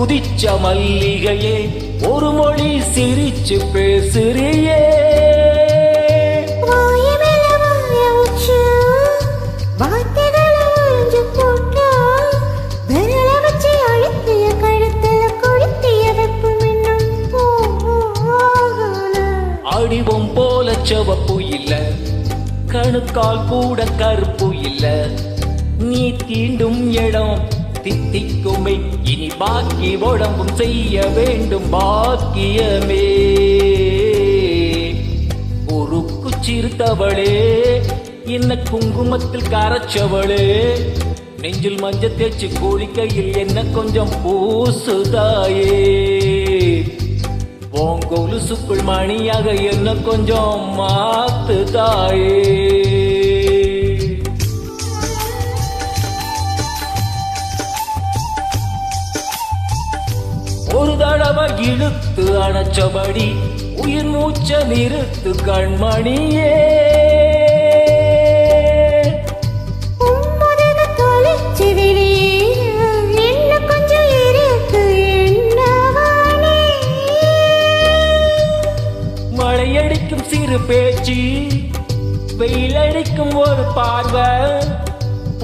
உதிச்ச மல்லிகையே ஒரு மொழி சிரிச்சு பேசுறியே. அடிவம் போல செவப்பு இல்ல, கணுக்கால் கூட கருப்பு இல்ல. நீ தீண்டும் இடம் தித்திக்குமே, இனி பாக்கி உடம்பும் செய்ய வேண்டும் பாக்கியமே. ஒரு குச்சிருத்தவளே, என்ன குங்குமத்தில் கரைச்சவளே, நெஞ்சில் மஞ்ச தேய்ச்சி குளிக்கையில் என்ன கொஞ்சம் பூசுதாயே. கொலுசுக்குள் மணியாக என்ன கொஞ்சம் மாத்துதாயே. ஒரு தடவை இழுத்து அணைச்சபடி உயிர் மூச்ச நிறுத்து கண்மணியே. மழையடிக்கும் சிறு பேச்சு, வெயிலடிக்கும் ஒரு பார்வை,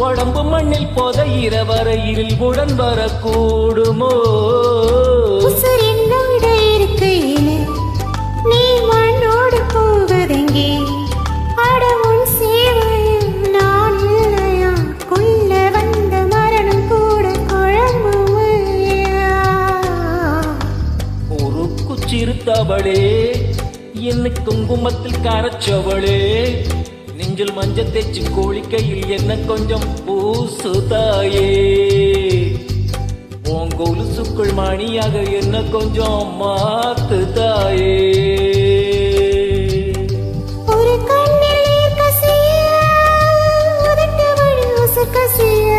உடம்பு மண்ணில் புதையிற வரையில் உடன் வரக்கூடுமோ. நீ மண்ணோடு போவதெங்கே, அடவும் சேவையில் நான் இல்லையா, கொல்ல வந்த மரணம் கூட குழம்புமையா. ஒரு குச்சிருத்தவளே, என்ன குங்குமத்தில் கரைச்சவளே, நெஞ்சில் மஞ்ச தேய்ச்சி கோழிக்கையில் என்ன கொஞ்சம் பூசுதாயே. கொலுசுக்குள் மணியாக என்ன கொஞ்சம் மாத்துதாயே. ஒரு கண்ணில் கசிய உதட்டவழி உசக்கசிய,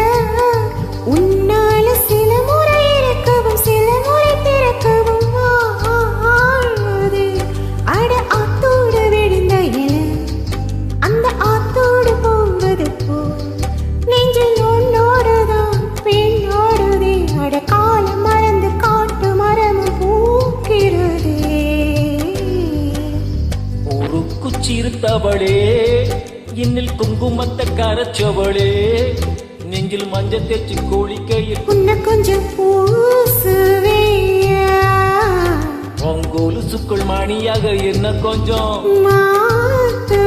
உன்னால சில முறை இறக்கவும் சில முறை திறக்கவும் ஆழ்வது. அட ஆத்தோடு விழுந்த இல, அந்த ஆத்தோடு போவது போ, நெஞ்சில் உன்னோடுதான் பெண்ணோடுதே. அட காலம் மறந்து காட்டு மரமும் பூக்கிறதே. ஒரு குச்சிருத்தவளே, இன்னில் குங்குமத்தை கரைச்சவளே, நெஞ்சில் மஞ்ச தேய்ச்சி கோழிக்கையில் உன்ன கொஞ்சம் பூசுவேயா. கொலுசுக்குள் மணியாக என்ன கொஞ்சம் மாத்து